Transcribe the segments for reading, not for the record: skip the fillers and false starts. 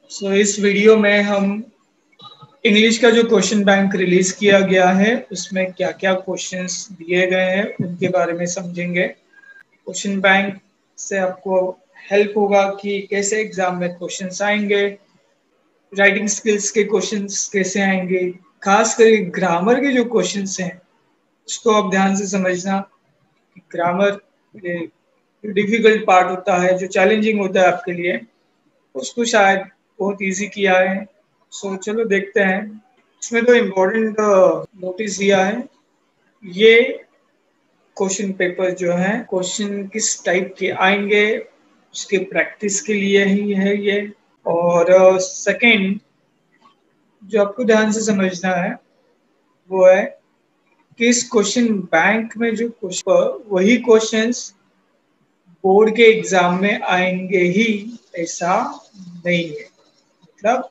इस वीडियो में हम इंग्लिश का जो क्वेश्चन बैंक रिलीज किया गया है उसमें क्या क्या क्वेश्चंस दिए गए हैं उनके बारे में समझेंगे। क्वेश्चन बैंक से आपको हेल्प होगा कि कैसे एग्जाम में क्वेश्चंस आएंगे, राइटिंग स्किल्स के क्वेश्चंस कैसे आएंगे, खास करके ग्रामर के जो क्वेश्चंस हैं उसको आप ध्यान से समझना। ग्रामर डिफिकल्ट पार्ट होता है, जो चैलेंजिंग होता है आपके लिए, उसको शायद बहुत इजी किया है। चलो देखते हैं। इसमें तो इम्पोर्टेंट नोटिस दिया है। ये क्वेश्चन पेपर जो है, क्वेश्चन किस टाइप के आएंगे उसके प्रैक्टिस के लिए ही है ये। और सेकंड जो आपको ध्यान से समझना है वो है कि इस क्वेश्चन बैंक में जो क्वेश्चन, वही क्वेश्चंस बोर्ड के एग्जाम में आएंगे ही, ऐसा नहीं है। मतलब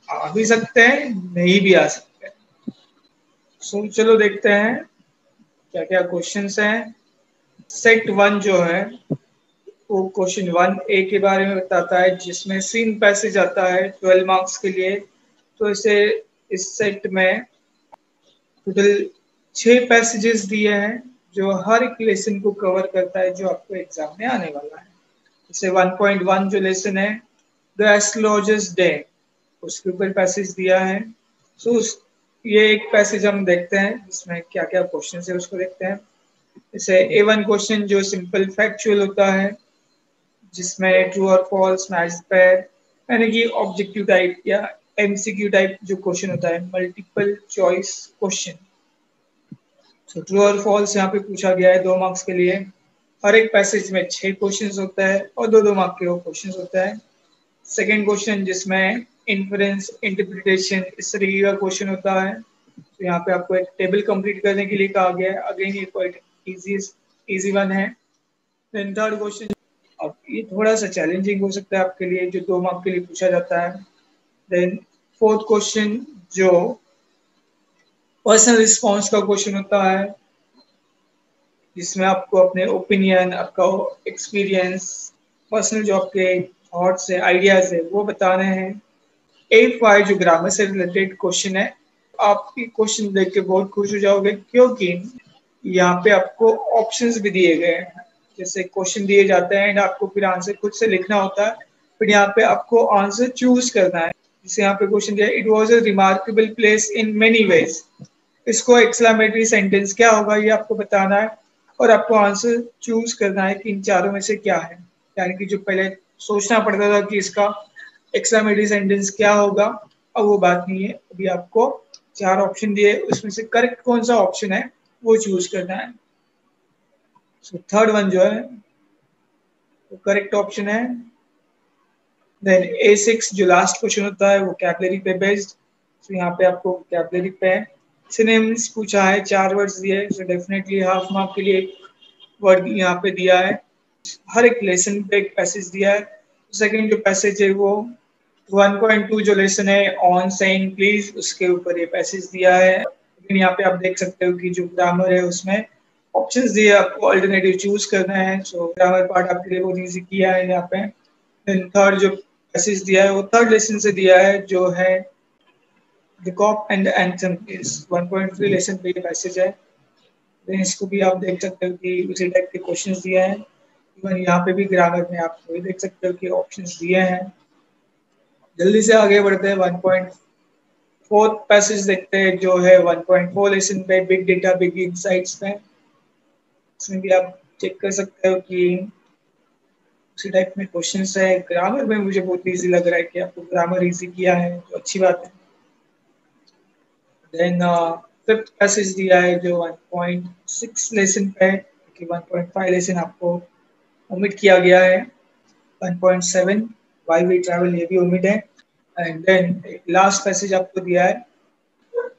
आ भी सकते हैं, नहीं भी आ सकते हैं। चलो देखते हैं क्या क्या क्वेश्चंस हैं। सेट वन जो है वो क्वेश्चन 1A के बारे में बताता है, जिसमें सीन पैसेज आता है 12 मार्क्स के लिए। तो इसे इस सेट में टोटल 6 पैसेजेस दिए हैं जो हर एक लेसन को कवर करता है जो आपको एग्जाम में आने वाला है। जैसे 1.1 जो लेसन है द एस्ट्रोलॉजर्स डे, उसके ऊपर पैसेज दिया है। ये एक पैसेज हम देखते हैं जिसमें क्या क्या क्वेश्चन है उसको देखते हैं। जैसे A1 क्वेश्चन जो सिंपल फैक्चुअल होता है, जिसमें ट्रू और फॉल्स मैच पेयर, यानी कि ऑब्जेक्टिव टाइप या एमसीक्यू टाइप जो क्वेश्चन होता है, मल्टीपल चॉइस क्वेश्चन। ट्रू और फॉल्स यहाँ पे पूछा गया है 2 मार्क्स के लिए। हर एक पैसेज में 6 क्वेश्चंस होता है और 2-2 मार्क के वो क्वेश्चंस होता है। सेकेंड क्वेश्चन जिसमें इन्फरेंस इंटरप्रिटेशन इस तरीके का क्वेश्चन होता है। तो यहाँ पे आपको एक टेबल कंप्लीट करने के लिए कहा गया है। अगेन ये क्वाइट इजी वन है। देन थर्ड क्वेश्चन, अब ये थोड़ा सा चैलेंजिंग हो सकता है आपके लिए, जो 2 मार्क के लिए पूछा जाता है। देन फोर्थ क्वेश्चन जो पर्सनल रिस्पॉन्स का क्वेश्चन होता है, जिसमें आपको अपने ओपिनियन, आपका एक्सपीरियंस, पर्सनल जो आपके थॉट्स है, आइडियाज है, वो बताने हैं। A5 जो ग्रामर से रिलेटेड क्वेश्चन है, आप ये क्वेश्चन देख के बहुत खुश हो जाओगे क्योंकि यहाँ पे आपको ऑप्शंस भी दिए गए हैं। जैसे क्वेश्चन दिए जाते हैं एंड आपको फिर आंसर खुद से लिखना होता है, फिर यहाँ पे आपको आंसर चूज करना है। जैसे यहाँ पे क्वेश्चन दिया, it was a remarkable place in many ways. इसको एक्सक्लेमेटरी सेंटेंस क्या होगा ये आपको बताना है और आपको आंसर चूज करना है कि इन चारों में से क्या है। यानी कि जो पहले सोचना पड़ता था कि इसका एक्सक्लेमेटरी सेंटेंस क्या होगा, अब वो बात नहीं है। अभी आपको 4 ऑप्शन दिए, उसमें से करेक्ट कौन सा ऑप्शन है वो चूज करना है। थर्ड वन जो है वो करेक्ट ऑप्शन है। देन A6 जो लास्ट क्वेश्चन होता है वो कैपलरी पे बेस्ड। तो यहाँ पे आपको कैपलरी पे सिनोनिम्स पूछा है, 4 वर्ड्स दिए हैं। सो डेफिनेटली हाफ मार्क के लिए एक वर्ड यहाँ पे दिया है। हर एक लेसन पे एक पैसेज दिया है। सेकंड जो पैसेज है वो 1.2 जो लेसन है ऑन सेइंग प्लीज, उसके ऊपर ये पैसेज दिया है। लेकिन यहाँ पे आप देख सकते हो कि जो ग्रामर है उसमें ऑप्शंस दिए, आपको अल्टरनेटिव चूज करना है। सो ग्रामर पार्ट आपके लिए बहुत इजी किया है यहाँ पे। देन थर्ड जो पैसेज दिया है वो थर्ड लेसन से दिया है, जो है the cop and the anthem is 1.3 lesson पे ये पैसेज है। देन इसको भी आप देख सकते हो कि उसी टाइप के क्वेश्चंस दिए हैं। इवन यहाँ पे भी ग्रामर में आप वही देख सकते हो कि ऑप्शंस दिए हैं। जल्दी से आगे बढ़ते हैं 1.4 पैसेज देखते हैं, जो है 1.4 लेसन पे बिग डेटा बिग इनसाइट्स पे। इसमें भी आप चेक कर सकते हो कि उसी टाइप में क्वेश्चंस है। ग्रामर में मुझे बहुत इजी लग रहा है कि आपको ग्रामर इजी किया है, तो अच्छी बात है। देन फिफ्थ पैसेज दिया है जो 1.6 लेसन पे है, कि 1.5 लेसन आपको ओमिट किया गया है। 1.7 वाई वी ट्रैवल ये भी ओमिट है। एंड देन लास्ट पैसेज आपको दिया है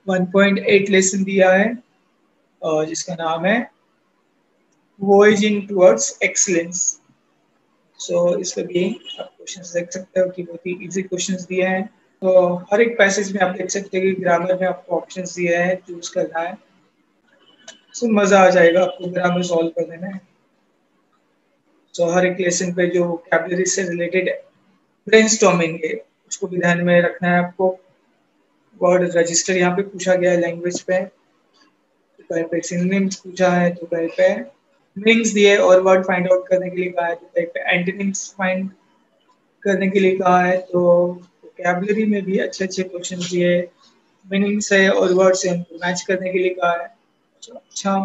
1.8 लेसन दिया है, जिसका नाम है वॉयजिंग टुवर्ड्स एक्सीलेंस। इसमें भी आप क्वेश्चंस देख सकते हो कि बहुत ही इजी क्वेश्चंस दिए हैं। तो हर एक पैसेज में आप देख सकते हो कि ग्रामर में आपको ऑप्शंस दिए हैं, चूज करना है। मजा आ जाएगा आपको ग्रामर सॉल्व करने में। हर एक लेसन पे जो वोकैबुलरी से रिलेटेड ब्रेनस्टॉर्मिंग है, उसको भी ध्यान में रखना है आपको। वर्ड रजिस्टर यहाँ पे पूछा गया है लैंग्वेज पे, तो कहीं पे सिनोनिम्स पूछा है, तो कहीं पे मीनिंग्स दिए और वर्ड फाइंड आउट करने के लिए कहा है, तो कहीं पे एंटोनिम्स फाइंड करने के लिए कहा है। तो वोकैबुलरी में भी अच्छे अच्छे क्वेश्चन दिए, मीनिंग्स है और वर्ड से हमको मैच करने के लिए कहा है। तो अच्छा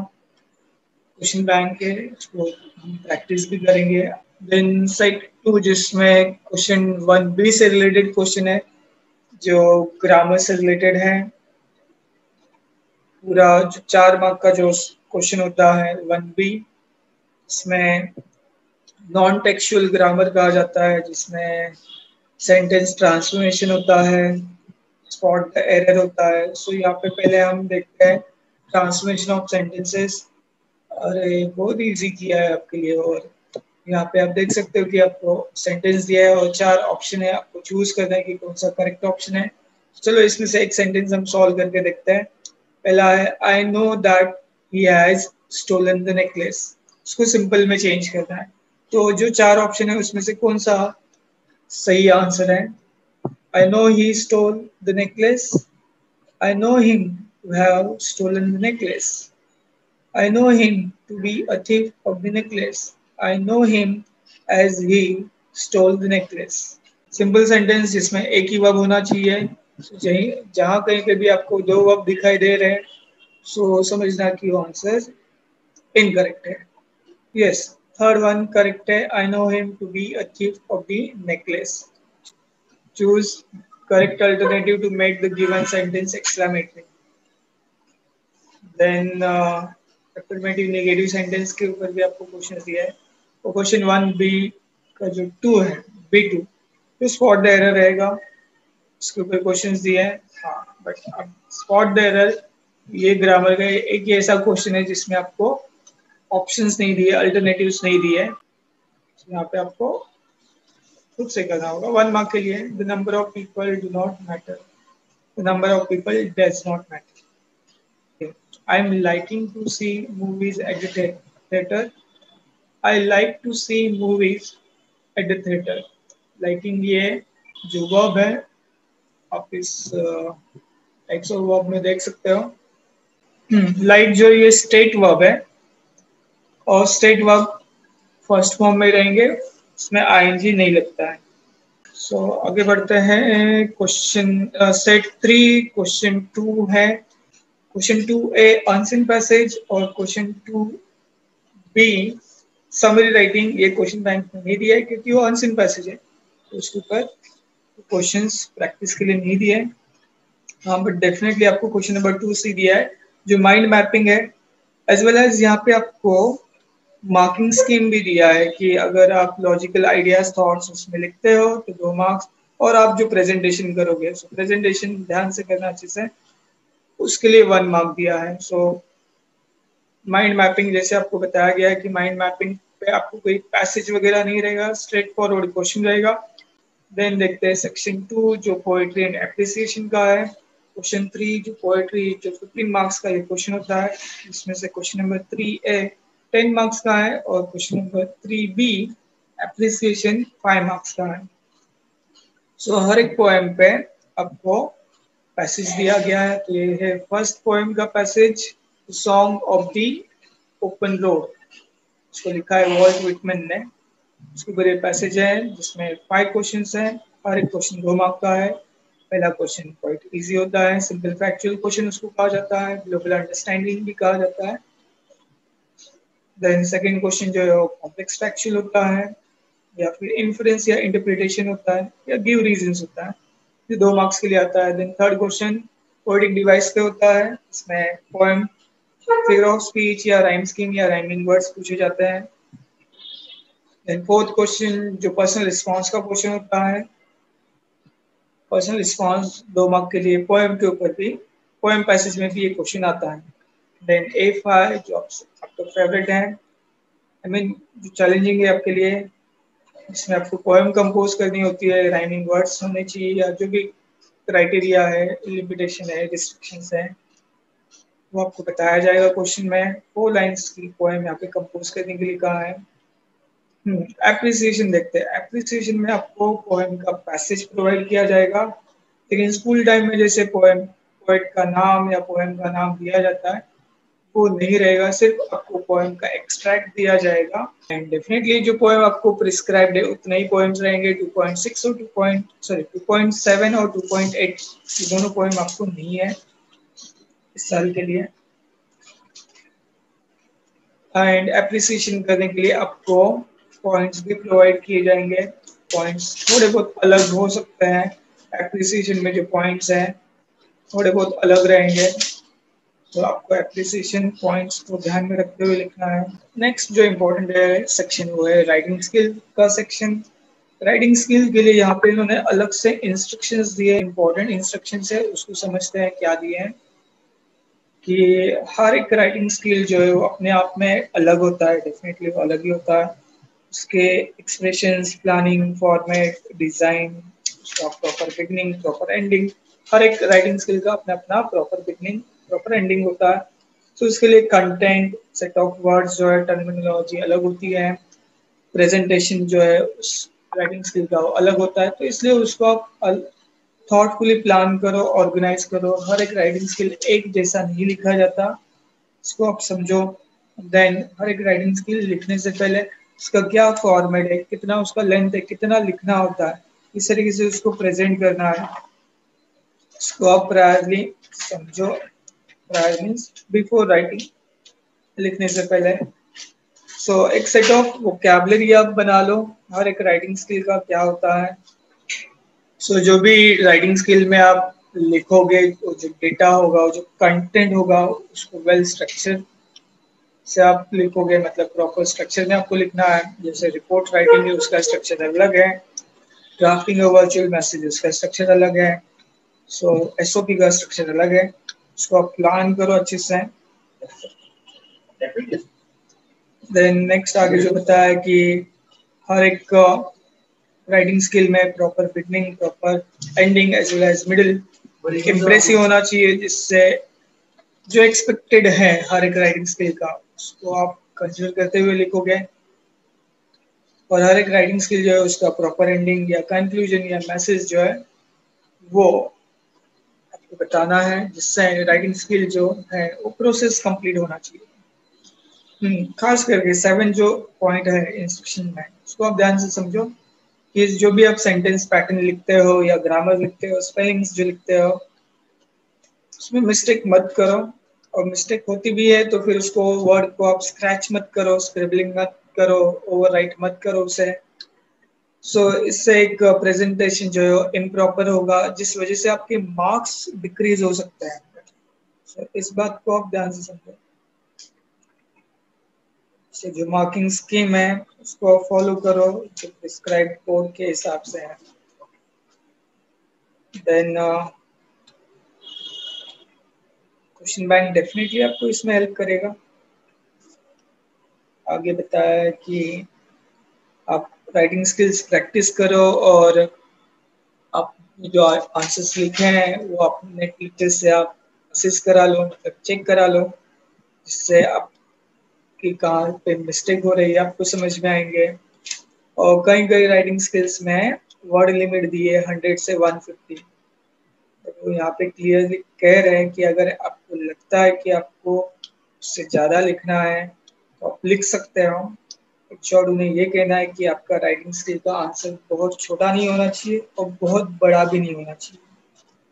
क्वेश्चन बैंक है, इसको हम प्रैक्टिस भी करेंगे। देन सेट 2 जिसमें क्वेश्चन 1B से रिलेटेड क्वेश्चन है, जो ग्रामर से रिलेटेड है। पूरा जो 4 मार्क का जो क्वेश्चन होता है 1B, इसमें नॉन टेक्सुअल ग्रामर कहा जाता है, जिसमें सेंटेंस ट्रांसफॉर्मेशन होता है, स्पॉट द एरर होता है। सो यहाँ पे पहले हम देखते हैं ट्रांसफॉर्मेशन ऑफ सेंटेंसेस। अरे बहुत इजी किया है आपके लिए। और यहाँ पे आप देख सकते हो कि आपको सेंटेंस दिया है और 4 ऑप्शन है, आपको चूज करना है कि कौन सा करेक्ट ऑप्शन है। चलो इसमें से एक सेंटेंस हम सॉल्व करके देखते हैं। पहला है I know that he has stolen the necklace. उसको सिंपल में चेंज करना है। तो जो 4 ऑप्शन है उसमें से कौन सा सही आंसर है? I know he stole the necklace, I know him to have stolen the necklace, I know him to be a thief of the necklace. I know him as he stole the necklace. Simple sentence जिसमें एक ही verb होना चाहिए। जहाँ कहीं पे भी आपको 2 verb दिखाई दे रहे हैं, सो समझना कि वो आंसर इनकरेक्ट है। यस, थर्ड वन करेक्ट है। I know him to be a thief of the necklace. Choose correct alternative to make the given sentence exclamatory. Then affirmative negative sentence के ऊपर भी आपको क्वेश्चन दिया है। और क्वेश्चन 1B का जो 2 है, B2, तो स्पॉट द एरर रहेगा। उसके ऊपर क्वेश्चंस दिए हैं। हाँ, बट अब स्पॉट द एरर ये ग्रामर का एक ऐसा क्वेश्चन है जिसमें आपको ऑप्शंस नहीं दिए, अल्टरनेटिव्स नहीं दिए। तो यहाँ पे आपको खुद से करना होगा। 1 मार्क के लिए the number of people do not matter, the number of people does not matter. I'm liking to see movies at the theater. I like to see movies at the theater. Liking ये जो verb है, आप इस types of verb में देख सकते हो। Like जो ये स्टेट वर्ब है, और स्टेट वर्ब फर्स्ट फॉर्म में रहेंगे, इसमें आईएनजी नहीं लगता है। सो आगे बढ़ते हैं। क्वेश्चन सेट 3 क्वेश्चन 2 है। क्वेश्चन 2A अनसीन पैसेज और क्वेश्चन 2B समरी राइटिंग। ये क्वेश्चन बैंक में नहीं दिया है क्योंकि वो अनसीन पैसेज है, तो उसके ऊपर क्वेश्चंस प्रैक्टिस के लिए नहीं दिया है। हाँ, बट डेफिनेटली आपको क्वेश्चन नंबर 2C दिया है, जो माइंड मैपिंग है। एज वेल एज यहाँ पे आपको मार्किंग स्कीम भी दिया है कि अगर आप लॉजिकल आइडियाज थॉट्स उसमें लिखते हो तो 2 मार्क्स, और आप जो प्रेजेंटेशन करोगे, सो प्रेजेंटेशन ध्यान से करना अच्छे से, उसके लिए 1 मार्क दिया है। सो माइंड मैपिंग जैसे आपको बताया गया है कि माइंड मैपिंग पे आपको कोई पैसेज वगैरह नहीं रहेगा, स्ट्रेट फॉरवर्ड क्वेश्चन रहेगा। देन देखते हैं सेक्शन 2 जो पोएट्री एंड एप्रिसिएशन का है। क्वेश्चन 3 जो पोएट्री जो 15 मार्क्स का ये क्वेश्चन होता है, इसमें से क्वेश्चन नंबर 3A 10 मार्क्स का है और question number 3B appreciation 5 marks का है। सो हर एक पोएम पे आपको पैसेज दिया गया है। तो ये है फर्स्ट पोएम का passage, song of the open road. इसको लिखा है वॉल्ट विटमैन ने। उसके ऊपर ये पैसेज है जिसमें 5 क्वेश्चंस हैं। हर एक क्वेश्चन 2 मार्क का है। पहला क्वेश्चन क्वाइट इजी होता है, सिंपल फैक्चुअल क्वेश्चन उसको कहा जाता है, ग्लोबल अंडरस्टैंडिंग भी कहा जाता है। देन सेकंड क्वेश्चन जो है वो कॉम्प्लेक्स फैक्चुअल होता है, या फिर इन्फ्रेंस या इंटरप्रिटेशन होता है, या गिव रीजंस होता है, ये 2 मार्क्स के लिए आता है। Then third question poetic device पे होता है, इसमें पोएम, फिगर ऑफ स्पीच या राइम स्कीम या राइमिंग वर्ड्स पूछे जाते हैं। देन फोर्थ क्वेश्चन जो पर्सनल रिस्पांस का क्वेश्चन होता है, पर्सनल रिस्पांस 2 मार्क के लिए, पोएम के ऊपर भी, पोएम पैसेज में भी ये क्वेश्चन आता है। देन A5 जो आपका फेवरेट है, आई मीन जो चैलेंजिंग है आपके लिए, इसमें आपको पोएम कंपोज करनी होती है, राइमिंग वर्ड्स होने चाहिए, या जो भी क्राइटेरिया है, लिमिटेशन है, रिस्ट्रिक्शंस है, वो आपको बताया जाएगा क्वेश्चन में। 4 लाइन्स की पोएम यहाँ पे कंपोज करने के लिए कहा है। एप्रिसिएशन देखते हैं। एप्रिसिएशन में आपको पोएम का पैसेज प्रोवाइड किया जाएगा, लेकिन स्कूल टाइम में जैसे पोएट का नाम या पोएम का नाम दिया जाता है वो नहीं रहेगा, सिर्फ आपको पोएम का एक्सट्रैक्ट दिया जाएगा। एंड डेफिनेटली जो पोएम आपको प्रिस्क्राइब्ड है उतने ही पोएम्स रहेंगे। 2.6 और 2.7 और 2.8 ये दोनों पोएम आपको नहीं है इस साल के लिए। एंड एप्रिसिएशन करने के लिए आपको पॉइंट्स भी प्रोवाइड किए जाएंगे। पॉइंट्स थोड़े बहुत अलग हो सकते हैं, एप्रिसिएशन में जो पॉइंट्स हैं थोड़े बहुत अलग रहेंगे, तो आपको एप्रिसिएशन पॉइंट्स को ध्यान में रखते हुए लिखना है। नेक्स्ट जो इम्पोर्टेंट है सेक्शन वो है राइटिंग स्किल का सेक्शन। राइटिंग स्किल के लिए यहाँ पे इन्होंने अलग से इंस्ट्रक्शंस दिए, इंपॉर्टेंट इंस्ट्रक्शंस है, उसको समझते हैं क्या दिए हैं। कि हर एक राइटिंग स्किल जो है वो अपने आप में अलग होता है, डेफिनेटली वो अलग ही होता है। उसके एक्सप्रेशंस, प्लानिंग, फॉर्मेट, डिजाइन, उसका प्रॉपर बिगनिंग, प्रॉपर एंडिंग, हर एक राइटिंग स्किल का अपना अपना प्रॉपर बिगनिंग, प्रॉपर एंडिंग होता है। तो इसके लिए कंटेंट, सेट ऑफ वर्ड्स जो है, टर्मिनोलॉजी अलग होती है, प्रेजेंटेशन जो है उस राइटिंग स्किल का वो अलग होता है। तो इसलिए उसको आप थॉटफुली प्लान करो, ऑर्गेनाइज करो। हर एक राइटिंग स्किल एक जैसा नहीं लिखा जाता, इसको आप समझो। देन हर एक राइटिंग स्किल लिखने से पहले उसका क्या फॉर्मेट है, कितना उसका लेंथ है, कितना लिखना होता है, इस तरीके से उसको प्रेजेंट करना है, इसको आप प्रायरली समझो। प्रायर मीन्स बिफोर राइटिंग, लिखने से पहले। एक सेट ऑफ वोकैबुलरी आप बना लो, हर एक राइटिंग स्किल का क्या होता है। जो भी राइटिंग स्किल में आप लिखोगे, तो जो डेटा होगा, जो कंटेंट होगा, उसको वेल स्ट्रक्चर से आप लिखोगे, मतलब प्रॉपर स्ट्रक्चर में आपको लिखना है। जैसे रिपोर्ट राइटिंग है उसका स्ट्रक्चर अलग है, ड्राफ्टिंग और वर्चुअल मैसेज उसका स्ट्रक्चर अलग है, एसओपी का स्ट्रक्चर अलग है। उसको आप प्लान करो अच्छे से। देन नेक्स्ट आगे जो बताया कि हर एक राइटिंग स्किल में proper beginning, proper ending as well as middle impressive होना चाहिए, जिससे जो एक्सपेक्टेड है हर एक राइटिंग स्किल का उसको आप कंसीडर करते हुए लिखोगे। और हर एक राइटिंग स्किल जो है उसका प्रॉपर एंडिंग या कंक्लूजन या मैसेज जो है वो आपको बताना है, जिससे राइटिंग स्किल जो है वो प्रोसेस कंप्लीट होना चाहिए। खास करके 7 जो पॉइंट है इंस्ट्रक्शन में, उसको आप ध्यान से समझो कि जो भी आप सेंटेंस पैटर्न लिखते हो या ग्रामर लिखते हो, स्पेलिंग्स जो लिखते हो, उसमें मिस्टेक मत करो। और मिस्टेक होती भी है तो फिर उसको वर्ड को आप स्क्रैच मत करो, स्क्रिबलिंग मत करो, ओवरराइट मत करो उसे। इससे एक प्रेजेंटेशन जो है इम्प्रॉपर होगा, जिस वजह से आपके मार्क्स डिक्रीज हो सकते हैं। इस बात को आप ध्यान से समझो। जो मार्किंग स्कीम है उसको फॉलो करो, जो प्रिस्क्राइब कोड के हिसाब से है। देन क्वेश्चन बैंक डेफिनेटली आपको इसमें हेल्प करेगा। आगे बताया कि आप राइटिंग स्किल्स प्रैक्टिस करो और आप जो आंसर्स लिखे हैं वो अपने टीचर से आप असिस्ट करा लो, मतलब चेक करा लो, जिससे आपकी कहाँ पे मिस्टेक हो रही है आपको समझ में आएंगे। और कई कई राइटिंग स्किल्स में वर्ड लिमिट दी है 100 से 150। तो यहाँ पे क्लियरली कह रहे हैं कि अगर आपको लगता है कि आपको उससे ज़्यादा लिखना है तो आप लिख सकते हो। शॉर्ट उन्हें ये कहना है कि आपका राइटिंग स्किल का आंसर बहुत छोटा नहीं होना चाहिए और बहुत बड़ा भी नहीं होना चाहिए।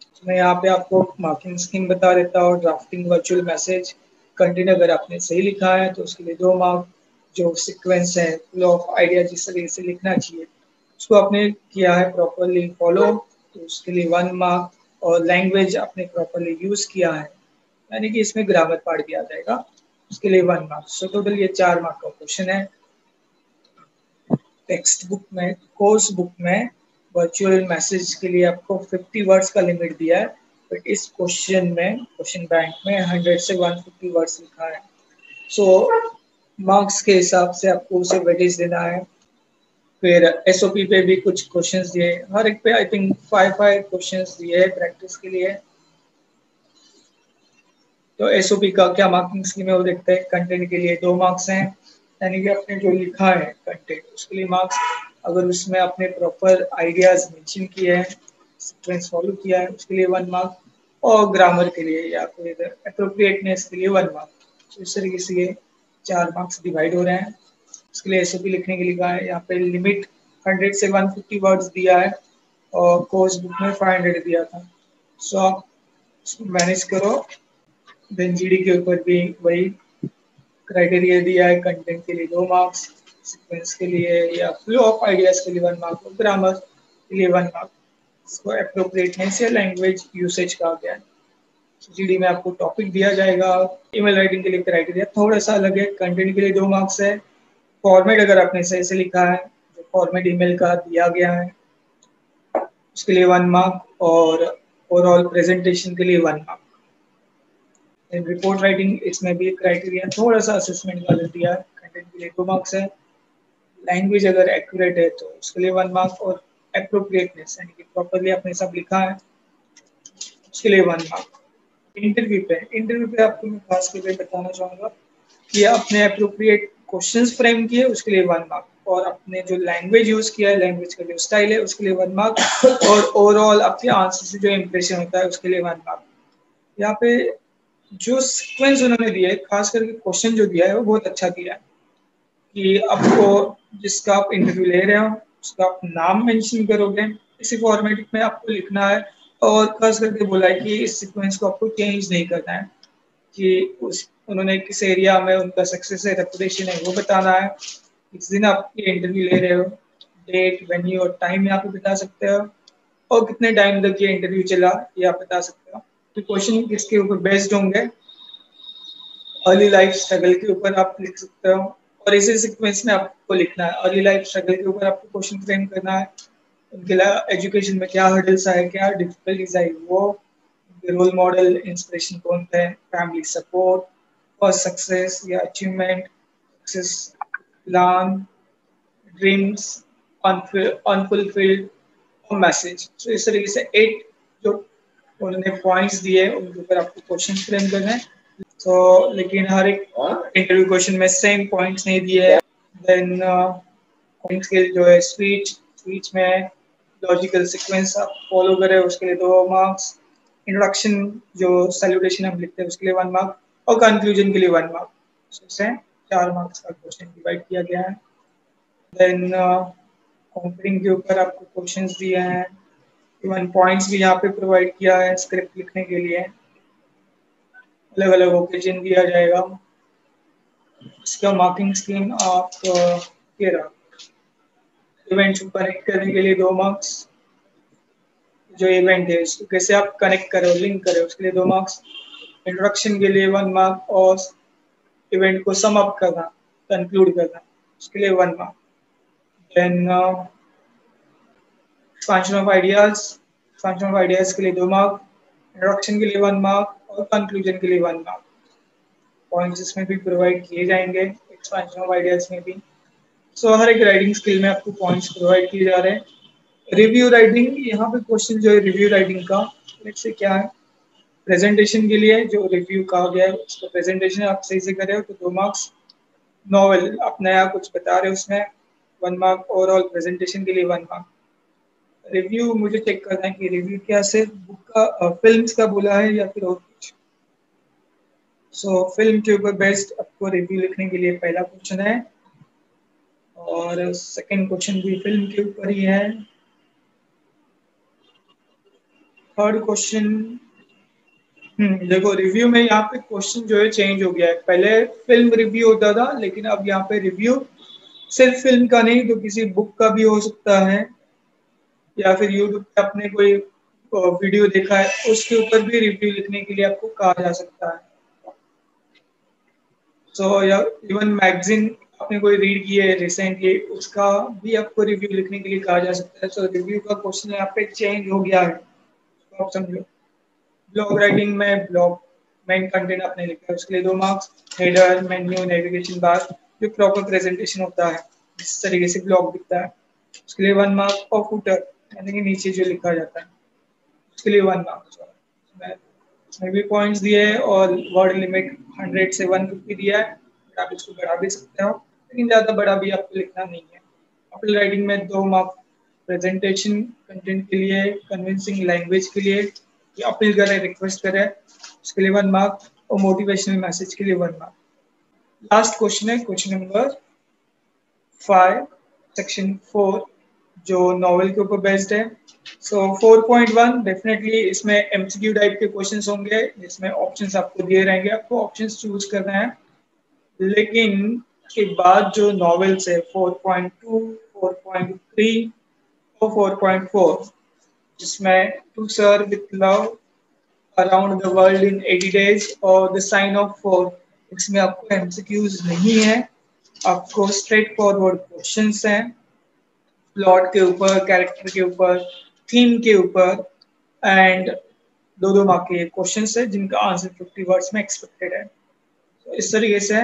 तो मैं यहाँ पे आपको मार्किंग स्कीम बता देता हूँ। ड्राफ्टिंग वर्चुअल मैसेज कंटेंट अगर आपने सही लिखा है तो उसके लिए 2 मार्क। जो सीक्वेंस है, फ्लो ऑफ आइडिया जिस तरीके से लिखना चाहिए उसको आपने किया है प्रॉपरली फॉलो, तो उसके लिए 1 मार्क। और लैंग्वेज आपने प्रॉपरली यूज किया है, यानी कि इसमें ग्रामर पार्ट भी आ जाएगा, उसके लिए 1 मार्क। टोटल ये 4 मार्क का क्वेश्चन है। टेक्स्ट बुक में, कोर्स बुक में वर्चुअल मैसेज के लिए आपको 50 वर्ड्स का लिमिट दिया है, बट इस क्वेश्चन में, क्वेश्चन बैंक में 100 से 150 वर्ड्स लिखा है। मार्क्स के हिसाब से आपको उसे वेटेज देना है। फिर एसओपी पे भी कुछ क्वेश्चंस दिए, हर एक पे आई थिंक 5 क्वेश्चंस दिए हैं प्रैक्टिस के लिए। तो एसओपी का क्या मार्किंग स्कीम है वो देखते हैं। कंटेंट के लिए 2 मार्क्स हैं, यानी कि आपने जो लिखा है कंटेंट उसके लिए मार्क्स, अगर उसमें आपने प्रॉपर आइडियाज मेंशन किए हैं, सीक्वेंस फॉलो किया है, उसके लिए 1 मार्क, और ग्रामर के लिए या फिर अप्रोप्रिएटनेस के लिए 1 मार्क। तो इस तरीके से ये 4 मार्क्स डिवाइड हो रहे हैं। उसके लिए एसओपी लिखने के लिए कहा है, यहाँ पे लिमिट 100 से 150 वर्ड्स दिया है और कोर्स बुक में 500 दिया था। सो आप मैनेज करो। देन जीडी के ऊपर भी वही क्राइटेरिया दिया है, कंटेंट के लिए 2 मार्क्स, सीक्वेंस के लिए या फ्लो ऑफ आइडियाज के लिए 1 मार्क, और ग्रामर के लिए 1 मार्क। इसको अप्रोप्रिएटनेस या लैंग्वेज यूसेज कहा गया है। जीडी में आपको टॉपिक दिया जाएगा। ईमेल राइटिंग के लिए क्राइटेरिया थोड़ा सा अलग है, कंटेंट के लिए 2 मार्क्स है। फॉर्मेट अगर आपने सही से लिखा है, जो फॉर्मेट ईमेल का दिया गया है उसके लिए 1 मार्क, और ओवरऑल प्रेजेंटेशन के लिए 1 मार्क। रिपोर्ट राइटिंग, इसमें भी क्राइटेरिया थोड़ा सा असेसमेंट वाला दिया है, कंटेंट के लिए 2 मार्क्स है। लैंग्वेज अगर एक्यूरेट है तो उसके लिए 1 मार्क, और एप्रोप्रिएटनेस यानी कि प्रॉपरली आपने सब लिखा है उसके लिए 1 मार्क। इंटरव्यू पे आपको मैं खास करके बताना चाहूंगा कि आपने अप्रोप्रिएट क्वेश्चंस फ्रेम किए उसके लिए 1 मार्क, और आपने जो लैंग्वेज यूज किया है, लैंग्वेज का जो स्टाइल है उसके लिए 1 मार्क, और ओवरऑल आपके आंसर से जो इम्प्रेशन होता है उसके लिए 1 मार्क। यहाँ पे जो सीक्वेंस उन्होंने दिया है, खास करके क्वेश्चन जो दिया है वो बहुत अच्छा दिया है कि आपको जिसका आप इंटरव्यू ले रहे हो उसका आप नाम मेंशन करोगे, इसी फॉर्मेट में आपको लिखना है, और खास करके बोला है कि इस सीक्वेंस को आपको चेंज नहीं करना है, कि उस उन्होंने किस एरिया में उनका सक्सेस है, रेपुटेशन है, वो बताना है। किस दिन आप ये इंटरव्यू ले रहे हो, डेट, वेन्यू और टाइम यहाँ पे बता सकते हो, और कितने टाइम तक ये इंटरव्यू चला ये आप बता सकते हो। तो क्वेश्चन किसके ऊपर बेस्ड होंगे, अर्ली लाइफ स्ट्रगल के ऊपर आप लिख सकते हो, और इसी सीक्वेंस में आपको लिखना है। अर्ली लाइफ स्ट्रगल के ऊपर आपको क्वेश्चन फ्रेम करना है, उनके लिए एजुकेशन में क्या हर्डल्स आए, क्या डिफिकल्टीज आई, वो रोल मॉडल इंस्पिरेशन कौन थे, फैमिली सपोर्ट, फर्स्ट सक्सेस या achievement, success plan, dreams, unfulfilled, और मैसेज। तो इस तरीके से 8 जो उन्होंने पॉइंट्स दिए उनके ऊपर आपको क्वेश्चन फ्रेम करना है। तो लेकिन हर एक इंटरव्यू क्वेश्चन में सेम पॉइंट्स नहीं दिए हैं। देन पॉइंट स्किल जो है स्पीच, स्पीच में लॉजिकल सीक्वेंस आप फॉलो करें उसके लिए 2 मार्क्स, इंट्रोडक्शन जो सैल्यूटेशन हम लिखते हैं उसके लिए 1 मार्क, और कंक्लूजन के लिए 1 मार्क। इससे 4 मार्क्स का क्वेश्चन डिवाइड किया गया है। देन कॉम्पिटिंग के ऊपर आपको क्वेश्चंस दिए हैं, इवन पॉइंट्स भी यहाँ पे प्रोवाइड किया है स्क्रिप्ट लिखने के लिए, अलग अलग ओकेजन दिया जाएगा। इसका मार्किंग स्कीम आप ये रहा, इवेंट्स को कनेक्ट करने के लिए 2 मार्क्स, जो इवेंट है उसको कैसे आप कनेक्ट करो, लिंक करो उसके लिए 2 मार्क्स, इंट्रोडक्शन के लिए 1 मार्क, और इवेंट को सम अप करना, कंक्लूड करना उसके लिए 1 mark. Then expansion of ideas के लिए 2 मार्क, इंट्रोडक्शन के लिए 1 मार्क, और कंक्लूजन के लिए 1 मार्क। पॉइंट्स इसमें भी प्रोवाइड किए जाएंगे एक्सपांशन ऑफ आइडियाज में भी। सो हर एक राइटिंग स्किल में आपको पॉइंट्स प्रोवाइड किए जा रहे हैं। रिव्यू राइटिंग, यहाँ पे क्वेश्चन जो है रिव्यू राइटिंग का से क्या है, प्रेजेंटेशन के लिए जो रिव्यू कहा गया है उसका प्रेजेंटेशन आप सही से कर रहे हो तो 2 मार्क्स, नॉवल आप नया कुछ बता रहे हो उसमें 1 मार्क, ओवरऑल प्रेजेंटेशन के लिए 1 मार्क। रिव्यू मुझे चेक करना है कि रिव्यू क्या सिर्फ बुक का फिल्म्स का बोला है या फिर और कुछ। सो फिल्म के ऊपर बेस्ड आपको रिव्यू लिखने के लिए पहला क्वेश्चन है, और सेकंड क्वेश्चन भी फिल्म के ऊपर ही है। थर्ड क्वेश्चन, देखो रिव्यू में यहाँ पे क्वेश्चन जो है चेंज हो गया है। पहले फिल्म रिव्यू होता था, लेकिन अब यहाँ पे रिव्यू सिर्फ फिल्म का नहीं तो किसी बुक का भी हो सकता है, या फिर यूट्यूब पे आपने कोई वीडियो देखा है उसके ऊपर भी रिव्यू लिखने के लिए आपको कहा जा सकता है। सो या इवन मैगजीन आपने कोई रीड की है रिसेंटली उसका भी आपको रिव्यू लिखने के लिए कहा जा सकता है। सो रिव्यू का क्वेश्चन यहाँ पे चेंज हो गया है, तो आप समझो। ब्लॉग राइटिंग में ब्लॉग मेन कंटेंट आपने लिखा है उसके लिए 2 marks, header, menu, navigation bar, जो प्रॉपर प्रेजेंटेशन होता है जिस तरीके से ब्लॉग दिखता है उसके लिए 1 मार्क, और फुटर यानी कि नीचे जो लिखा जाता है उसके लिए 1 मार्क। इसमें भी पॉइंट्स दिए हैं, और वर्ड लिमिट 100 से 150 दिया है, आप इसको बढ़ा भी सकते हो। लेकिन ज़्यादा बड़ा भी आपको लिखना नहीं है। अपील राइटिंग में 2 मार्क प्रेजेंटेशन कंटेंट के लिए, कन्विंसिंग लैंग्वेज के लिए, या अपील करे, रिक्वेस्ट करे, उसके लिए 1 मार्क, और मोटिवेशनल मैसेज के लिए 1 मार्क। लास्ट क्वेश्चन है क्वेश्चन नंबर 5 सेक्शन 4 जो नॉवेल के ऊपर बेस्ड है। सो 4.1 डेफिनेटली इसमें एमसीक्यू टाइप के क्वेश्चंस होंगे जिसमें ऑप्शंस आपको दिए रहेंगे, आपको ऑप्शंस चूज करना है। लेकिन के बाद जो नॉवेल्स है 4.2, 4.3 और 4.4 जिसमें to serve with love, around the world in 80 days और द साइन ऑफ 4, इसमें आपको एमसीक्यूज नहीं है, आपको स्ट्रेट फॉरवर्ड क्वेश्चंस हैं प्लॉट के ऊपर, कैरेक्टर के ऊपर, थीम के ऊपर, एंड 2 मार्क के क्वेश्चंस है जिनका आंसर 50 वर्ड्स में एक्सपेक्टेड है। तो इस तरीके से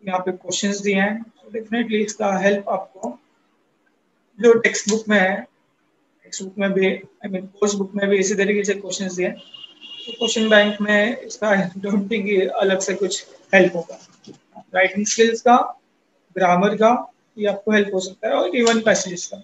यहाँ पे क्वेश्चंस दिए हैं। तो डेफिनेटली इसका हेल्प आपको जो टेक्स्ट बुक में है, टेक्स्ट बुक में भी आई मीन कोर्स बुक में भी इसी तरीके से क्वेश्चंस दिए, तो क्वेश्चन बैंक में इसका डोंट थिंक अलग से कुछ हेल्प होगा। राइटिंग स्किल्स का, ग्रामर का ये आपको हेल्प हो सकता है, और इवन पैसेजेस का।